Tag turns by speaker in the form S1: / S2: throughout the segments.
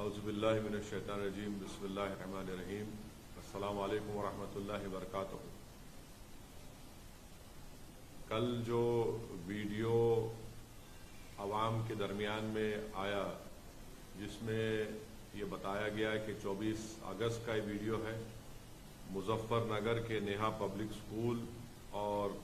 S1: اعوذ باللہ من الشیطان الرجیم بسم اللہ الرحمن الرحیم السلام علیکم ورحمۃ اللہ وبرکاتہ۔ کل جو ویڈیو عوام کے درمیان میں آیا جس میں یہ بتایا گیا کہ 24 اگست کا یہ ویڈیو ہے، مظفر نگر کے نیہا پبلک سکول اور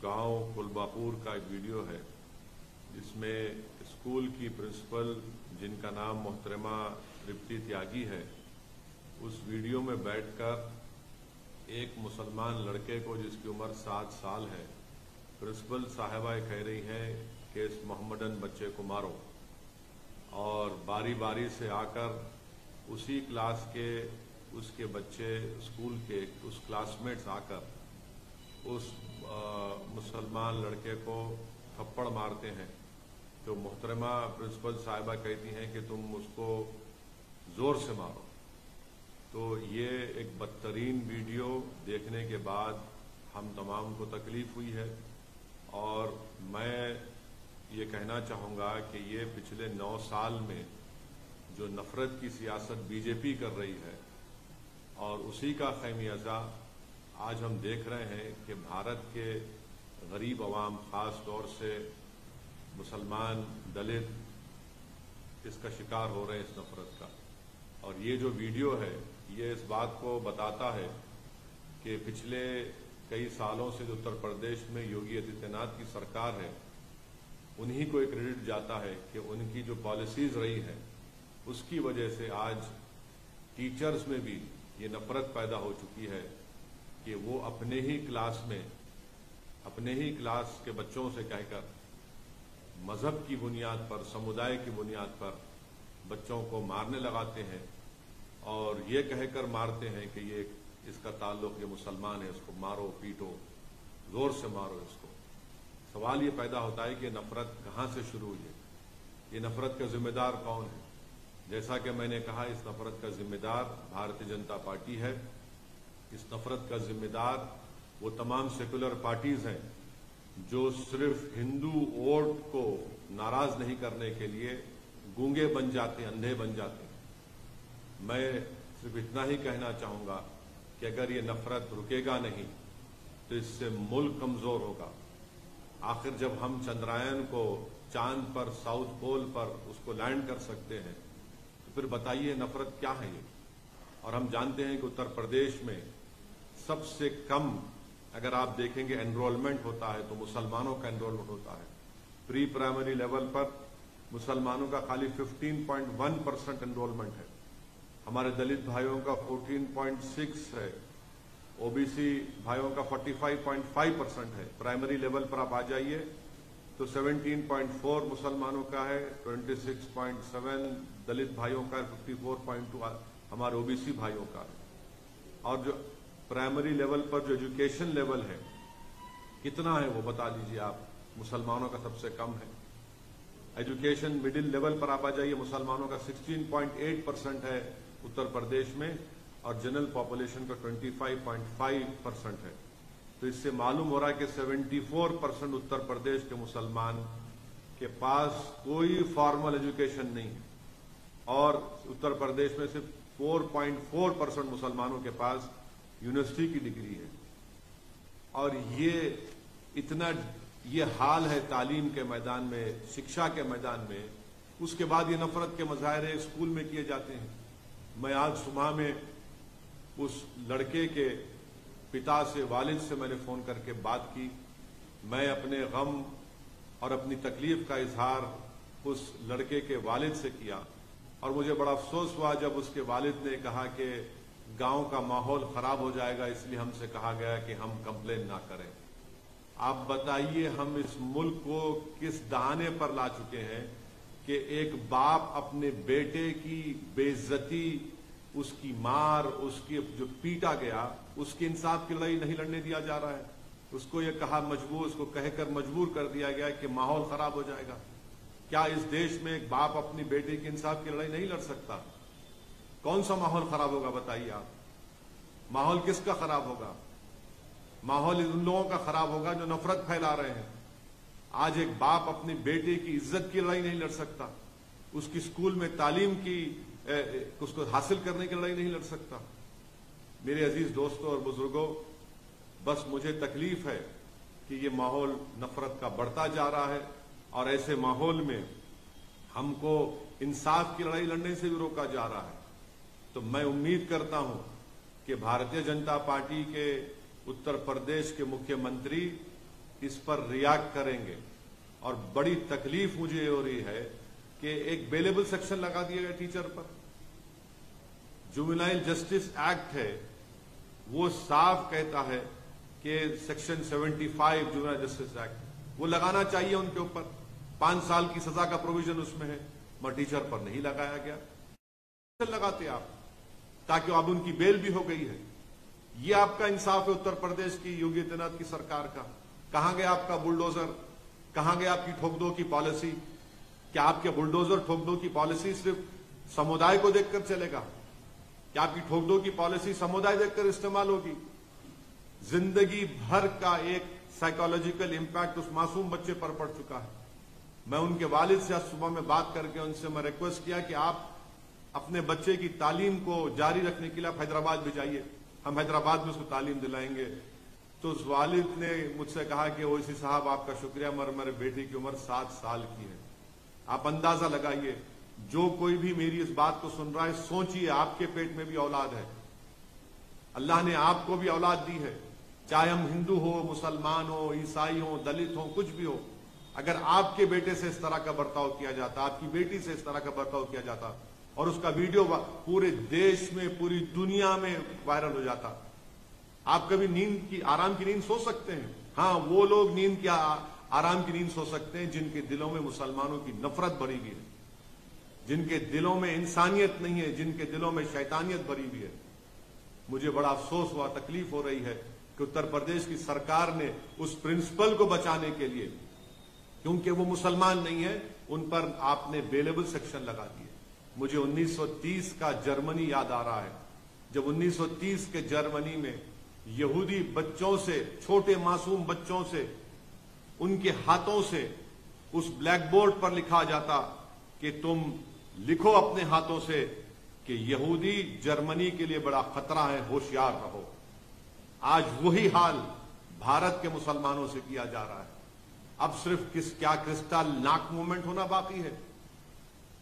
S1: گاؤں کلباپور کا ایک ویڈیو ہے جس میں اسکول کی پرنسپل جن کا نام محترمہ ترپتی تیاگی ہے، اس ویڈیو میں بیٹھ کر ایک مسلمان لڑکے کو جس کی عمر 7 سال ہے، پرنسپل صاحبہ کہہ رہی ہیں کہ اس محمدن بچے کو مارو، اور باری باری سے آ کر اسی کلاس کے اس کے بچے اسکول کے اس کلاس میٹس آ کر اس مسلمان لڑکے کو تھپڑ مارتے ہیں۔ تو محترمہ پرنسپل صاحبہ کہتی ہیں کہ تم اس کو زور سے مارو۔ تو یہ ایک بدترین ویڈیو دیکھنے کے بعد ہم تمام کو تکلیف ہوئی ہے، اور میں یہ کہنا چاہوں گا کہ یہ پچھلے 9 سال میں جو نفرت کی سیاست بی جے پی کر رہی ہے اور اسی کا خمیازہ آج ہم دیکھ رہے ہیں کہ بھارت کے غریب عوام، خاص طور سے مسلمان، دلت اس کا شکار ہو رہے ہیں اس نفرت کا۔ اور یہ جو ویڈیو ہے یہ اس بات کو بتاتا ہے کہ پچھلے کئی سالوں سے جو اتر پردیش میں یوگی آدتیہ ناتھ کی سرکار ہے، انہی کو ایک کریڈٹ جاتا ہے کہ ان کی جو پالیسیز رہی ہے اس کی وجہ سے آج ٹیچرز میں بھی یہ نفرت پیدا ہو چکی ہے کہ وہ اپنے ہی کلاس میں اپنے ہی کلاس کے بچوں سے کہہ کر مذہب کی بنیاد پر، سمودائے کی بنیاد پر بچوں کو مارنے لگاتے ہیں، اور یہ کہہ کر مارتے ہیں کہ یہ اس کا تعلق یہ مسلمان ہے، اس کو مارو پیٹو، زور سے مارو اس کو۔ سوال یہ پیدا ہوتا ہے کہ یہ نفرت کہاں سے شروع ہوئی ہے، یہ نفرت کا ذمہ دار کون ہے؟ جیسا کہ میں نے کہا، اس نفرت کا ذمہ دار بھارتیہ جنتا پارٹی ہے۔ اس نفرت کا ذمہ دار وہ تمام سیکولر پارٹیز ہیں جو صرف ہندو ووٹ کو ناراض نہیں کرنے کے لیے گونگے بن جاتے ہیں، اندھے بن جاتے ہیں۔ میں صرف اتنا ہی کہنا چاہوں گا کہ اگر یہ نفرت رکے گا نہیں تو اس سے ملک کمزور ہوگا۔ آخر جب ہم چندرائن کو چاند پر، ساؤتھ پول پر اس کو لینڈ کر سکتے ہیں تو پھر بتائیے نفرت کیا ہے یہ؟ اور ہم جانتے ہیں کہ اتر پردیش میں سب سے کم اگر آپ دیکھیں گے انرولمنٹ ہوتا ہے تو مسلمانوں کا انرولمنٹ ہوتا ہے۔ پری پرائمری لیول پر مسلمانوں کا خالی 15.1% انرولمنٹ ہے، ہمارے دلت بھائیوں کا 14.6 ہے، او بی سی بھائیوں کا 45.5% ہے۔ پرائمری لیول پر آپ آ جائیے تو 17.4 مسلمانوں کا ہے، 26.7 دلت بھائیوں کا ہے، 54.2 ہمارے او بی سی بھائیوں کا ہے۔ اور جو پرائمری لیول پر جو ایجوکیشن لیول ہے کتنا ہے وہ بتا دیجیے آپ؟ مسلمانوں کا سب سے کم ہے۔ ایجوکیشن مڈل لیول پر آپ آ جائیے، مسلمانوں کا 16.8% ہے اتر پردیش میں، اور جنرل پاپولیشن کا 25.5% ہے۔ تو اس سے معلوم ہو رہا ہے کہ 74% اتر پردیش کے مسلمان کے پاس کوئی فارمل ایجوکیشن نہیں ہے، اور اتر پردیش میں صرف 4.4% مسلمانوں کے پاس یونیورسٹی کی ڈگری ہے۔ اور یہ حال ہے تعلیم کے میدان میں، شکشا کے میدان میں۔ اس کے بعد یہ نفرت کے مظاہرے اسکول میں کیے جاتے ہیں۔ میں آج صبح میں اس لڑکے کے پتا سے، والد سے میں نے فون کر کے بات کی۔ میں اپنے غم اور اپنی تکلیف کا اظہار اس لڑکے کے والد سے کیا، اور مجھے بڑا افسوس ہوا جب اس کے والد نے کہا کہ گاؤں کا ماحول خراب ہو جائے گا، اس لیے ہم سے کہا گیا کہ ہم کمپلین نہ کریں۔ آپ بتائیے ہم اس ملک کو کس دہانے پر لا چکے ہیں کہ ایک باپ اپنے بیٹے کی بے عزتی، اس کی مار، اس کی جو پیٹا گیا، اس کی انصاف کی لڑائی نہیں لڑنے دیا جا رہا ہے۔ اس کو یہ اس کو کہہ کر مجبور کر دیا گیا کہ ماحول خراب ہو جائے گا۔ کیا اس دیش میں ایک باپ اپنی بیٹے کی انصاف کی لڑائی نہیں لڑ سکتا؟ کون سا ماحول خراب ہوگا بتائیے آپ؟ ماحول کس کا خراب ہوگا؟ ماحول ان لوگوں کا خراب ہوگا جو نفرت پھیلا رہے ہیں۔ آج ایک باپ اپنی بیٹے کی عزت کی لڑائی نہیں لڑ سکتا، اس کی اسکول میں تعلیم کی اس کو حاصل کرنے کی لڑائی نہیں لڑ سکتا؟ میرے عزیز دوستوں اور بزرگوں، بس مجھے تکلیف ہے کہ یہ ماحول نفرت کا بڑھتا جا رہا ہے، اور ایسے ماحول میں ہم کو انصاف کی لڑائی لڑنے سے بھی روکا جا رہا ہے۔ تو میں امید کرتا ہوں کہ بھارتیہ جنتا پارٹی کے اتر پردیش کے مکھیہ منتری اس پر ریاکٹ کریں گے، اور بڑی تکلیف مجھے ہو رہی ہے کہ ایک بیلیبل سیکشن لگا دیا گیا ٹیچر پر۔ جوینائل جسٹس ایکٹ ہے، وہ صاف کہتا ہے کہ سیکشن 75 جوینائل جسٹس ایکٹ وہ لگانا چاہیے ان کے اوپر، 5 سال کی سزا کا پروویژن اس میں ہے، مگر ٹیچر پر نہیں لگایا گیا۔ لگاتے آپ تاکہ اب ان کی بیل بھی ہو گئی ہے۔ یہ آپ کا انصاف ہے اتر پردیش کی یوگی آدتیہ ناتھ کی سرکار کا؟ کہاں گیا آپ کا بلڈوزر؟ کہاں گیا آپ کی ٹھوک دو کی پالیسی؟ کیا آپ کے بلڈوزر ٹھوک دو کی پالیسی صرف سمودائے کو دیکھ کر چلے گا؟ کیا آپ کی ٹھوک دو کی پالیسی سمودائے دیکھ کر استعمال ہوگی؟ زندگی بھر کا ایک سائیکالوجیکل امپیکٹ اس معصوم بچے پر پڑ چکا ہے۔ میں ان کے والد سے آج صبح میں بات کر کے ان سے میں ریکویسٹ کیا کہ آپ اپنے بچے کی تعلیم کو جاری رکھنے کے لیے آپ حیدرآباد بھی جائیے، ہم حیدرآباد میں اس کو تعلیم دلائیں گے۔ تو اس والد نے مجھ سے کہا کہ اویسی صاحب آپ کا شکریہ، مگر میرے بیٹی کی عمر 7 سال کی ہے۔ آپ اندازہ لگائیے، جو کوئی بھی میری اس بات کو سن رہا ہے، سوچئے آپ کے پیٹ میں بھی اولاد ہے، اللہ نے آپ کو بھی اولاد دی ہے، چاہے ہم ہندو ہو، مسلمان ہو، عیسائی ہو، دلت ہو، کچھ بھی ہو۔ اگر آپ کے بیٹے سے اس طرح کا برتاؤ کیا جاتا، آپ کی بیٹی سے اس طرح کا برتاؤ کیا جاتا اور اس کا ویڈیو پورے دیش میں، پوری دنیا میں وائرل ہو جاتا، آپ کبھی نیند کی، آرام کی نیند سو سکتے ہیں؟ ہاں، وہ لوگ نیند کی، آرام کی نیند سو سکتے ہیں جن کے دلوں میں مسلمانوں کی نفرت بھری ہوئی ہے، جن کے دلوں میں انسانیت نہیں ہے، جن کے دلوں میں شیطانیت بھری ہوئی ہے۔ مجھے بڑا افسوس ہوا، تکلیف ہو رہی ہے کہ اتر پردیش کی سرکار نے اس پرنسپل کو بچانے کے لیے، کیونکہ وہ مسلمان نہیں ہے، ان پر آپ نے بیلیبل سیکشن لگا دیے۔ مجھے 1930 کا جرمنی یاد آ رہا ہے، جب 1930 کے جرمنی میں یہودی بچوں سے، چھوٹے معصوم بچوں سے، ان کے ہاتھوں سے اس بلیک بورڈ پر لکھا جاتا کہ تم لکھو اپنے ہاتھوں سے کہ یہودی جرمنی کے لیے بڑا خطرہ ہے، ہوشیار رہو۔ آج وہی حال بھارت کے مسلمانوں سے کیا جا رہا ہے۔ اب صرف کیا کرسٹل ناک موومنٹ ہونا باقی ہے؟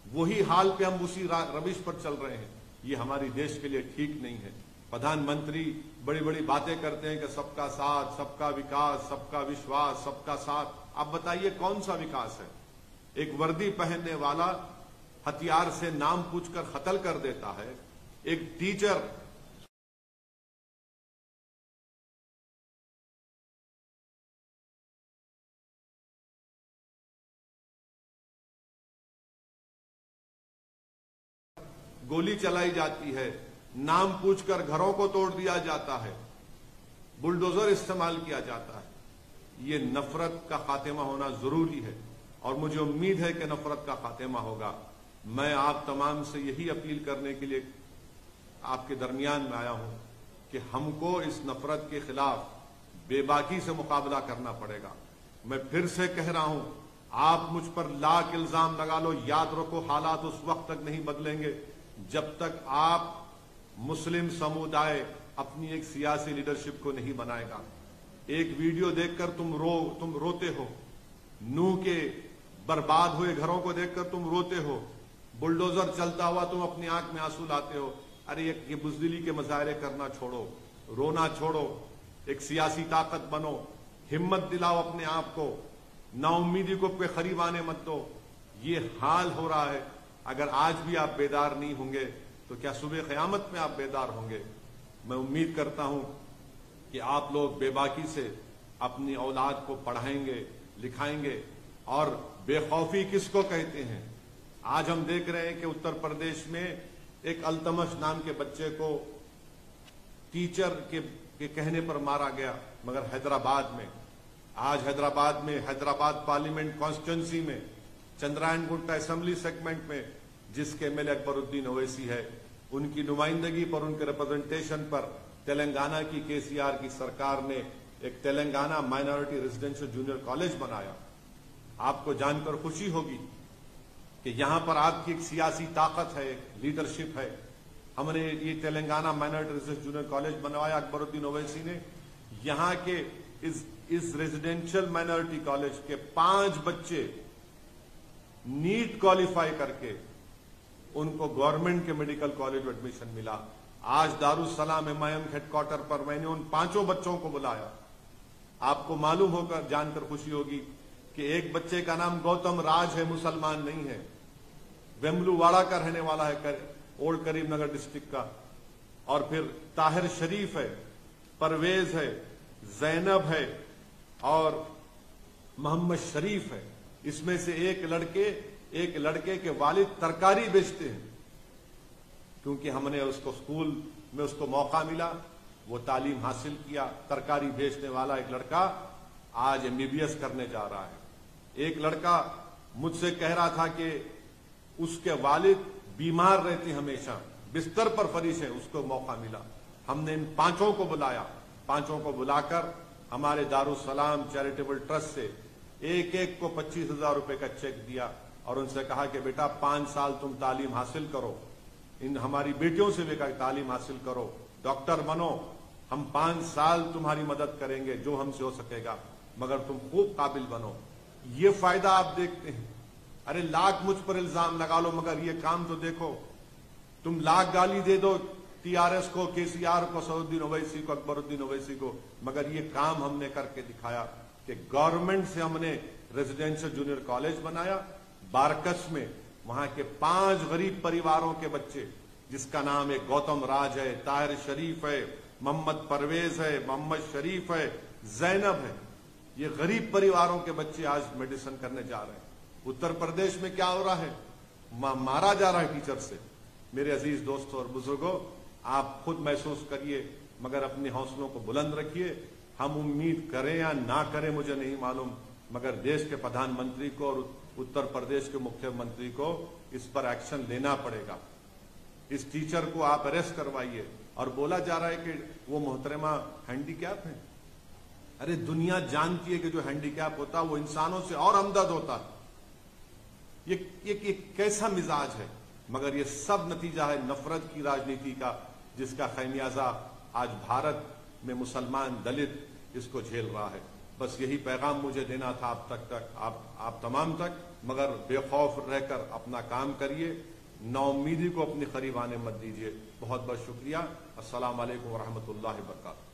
S1: وہی حال پہ ہم اسی روش پر چل رہے ہیں۔ یہ ہماری دیش کے لیے ٹھیک نہیں ہے۔ پردھان منتری بڑی بڑی باتیں کرتے ہیں کہ سب کا ساتھ، سب کا وکاس، سب کا وشواس، سب کا ساتھ۔ اب بتائیے کون سا وکاس ہے؟ ایک وردی پہننے والا ہتھیار سے نام پوچھ کر قتل کر دیتا ہے، ایک ٹیچر گولی چلائی جاتی ہے، نام پوچھ کر گھروں کو توڑ دیا جاتا ہے، بلڈوزر استعمال کیا جاتا ہے۔ یہ نفرت کا خاتمہ ہونا ضروری ہے، اور مجھے امید ہے کہ نفرت کا خاتمہ ہوگا۔ میں آپ تمام سے یہی اپیل کرنے کے لیے آپ کے درمیان میں آیا ہوں کہ ہم کو اس نفرت کے خلاف بے باکی سے مقابلہ کرنا پڑے گا۔ میں پھر سے کہہ رہا ہوں، آپ مجھ پر لاکھ الزام لگا لو، یاد رکھو حالات اس وقت تک نہیں بدلیں گے جب تک آپ مسلم سمودائے اپنی ایک سیاسی لیڈرشپ کو نہیں بنائے گا۔ ایک ویڈیو دیکھ کر تم روتے ہو، نوح کے برباد ہوئے گھروں کو دیکھ کر تم روتے ہو، بلڈوزر چلتا ہوا تم اپنی آنکھ میں آنسو لاتے ہو۔ ارے یہ بزدلی کے مظاہرے کرنا چھوڑو، رونا چھوڑو، ایک سیاسی طاقت بنو، ہمت دلاؤ اپنے آپ کو، نا امیدی کو پہ قریب آنے مت دو۔ یہ حال ہو رہا ہے، اگر آج بھی آپ بیدار نہیں ہوں گے تو کیا صبح قیامت میں آپ بیدار ہوں گے؟ میں امید کرتا ہوں کہ آپ لوگ بے باکی سے اپنی اولاد کو پڑھائیں گے، لکھائیں گے۔ اور بے خوفی کس کو کہتے ہیں؟ آج ہم دیکھ رہے ہیں کہ اتر پردیش میں ایک التمش نام کے بچے کو ٹیچر کے کہنے پر مارا گیا، مگر حیدرآباد میں، آج حیدرآباد پارلیمنٹ کانسٹیچوئنسی میں، چندرائن گنٹا اسمبلی سیگمنٹ میں، جس کے ایم ایل اے اکبر الدین اویسی ہے، ان کی نمائندگی پر، ان کے ریپرزنٹیشن پر تلنگانہ کی KCR کی سرکار نے ایک Telangana minority residential junior college بنایا۔ آپ کو جان کر خوشی ہوگی کہ یہاں پر آپ کی ایک سیاسی طاقت ہے، ایک لیڈرشپ ہے. ہم نے یہ Telangana minority research junior college بنوایا اکبر الدین اویسی نے. یہاں کے اس ریزیڈینشل مائنرٹی کالج کے 5 بچے نیٹ کوالیفائی کر کے ان کو گورنمنٹ کے میڈیکل کالج میں ایڈمیشن ملا. آج دارالسلام MIM ہیڈ کوارٹر پر میں نے ان 5 بچوں کو بلایا. آپ کو معلوم ہو کر جان کر خوشی ہوگی کہ ایک بچے کا نام گوتم راج ہے، مسلمان نہیں ہے، ویملو واڑہ کا رہنے والا ہے، اولڈ کریم نگر ڈسٹرکٹ کا. اور پھر طاہر شریف ہے، پرویز ہے، زینب ہے اور محمد شریف ہے. اس میں سے ایک لڑکے کے والد ترکاری بیچتے ہیں. کیونکہ ہم نے اس کو اسکول میں اس کو موقع ملا، وہ تعلیم حاصل کیا. ترکاری بیچنے والا ایک لڑکا آج MBBS کرنے جا رہا ہے. ایک لڑکا مجھ سے کہہ رہا تھا کہ اس کے والد بیمار رہتے ہمیشہ، بستر پر فریش ہیں، اس کو موقع ملا. ہم نے ان 5 کو بلایا. 5 کو بلا کر ہمارے دارالسلام چیریٹیبل ٹرسٹ سے ایک کو 25,000 روپے کا چیک دیا اور ان سے کہا کہ بیٹا 5 سال تم تعلیم حاصل کرو، ان ہماری بیٹیوں سے بھی کہا تعلیم حاصل کرو، ڈاکٹر بنو، ہم 5 سال تمہاری مدد کریں گے جو ہم سے ہو سکے گا، مگر تم خوب قابل بنو. یہ فائدہ آپ دیکھتے ہیں. ارے لاکھ مجھ پر الزام لگا لو مگر یہ کام تو دیکھو. تم لاکھ گالی دے دو TRS کو، KCR کو، سعود الدین اویسی کو، اکبر الدین اویسی کو، مگر یہ کام ہم نے کر کے دکھایا کہ گورنمنٹ سے ہم نے ریزیڈینشل جونیئر کالج بنایا بارکس میں. وہاں کے 5 غریب پریواروں کے بچے جس کا نام ہے گوتم راج ہے، طاہر شریف ہے، محمد پرویز ہے، محمد شریف ہے، زینب ہے. یہ غریب پریواروں کے بچے آج میڈیسن کرنے جا رہے ہیں. اتر پردیش میں کیا ہو رہا ہے؟ مارا جا رہا ہے ٹیچر سے. میرے عزیز دوستوں اور بزرگوں، آپ خود محسوس کریے مگر اپنے حوصلوں کو بلند رکھیے. ہم امید کریں یا نہ کریں مجھے نہیں معلوم، مگر دیش کے پردھان منتری کو اور اتر پردیش کے مکھیہ منتری کو اس پر ایکشن لینا پڑے گا. اس ٹیچر کو آپ اریسٹ کروائیے. اور بولا جا رہا ہے کہ وہ محترمہ ہینڈی کیپ ہے. ارے دنیا جانتی ہے کہ جو ہینڈی کیپ ہوتا وہ انسانوں سے اور ہمدرد ہوتا. یہ کیسا مزاج ہے؟ مگر یہ سب نتیجہ ہے نفرت کی راجنیتی کا، جس کا خمیازہ آج بھارت میں مسلمان دلت اس کو جھیل رہا ہے. بس یہی پیغام مجھے دینا تھا آپ تمام تک. مگر بے خوف رہ کر اپنا کام کریے، نا امیدی کو اپنی قریب آنے مت دیجیے. بہت بہت شکریہ. السلام علیکم ورحمۃ اللہ وبرکاتہ.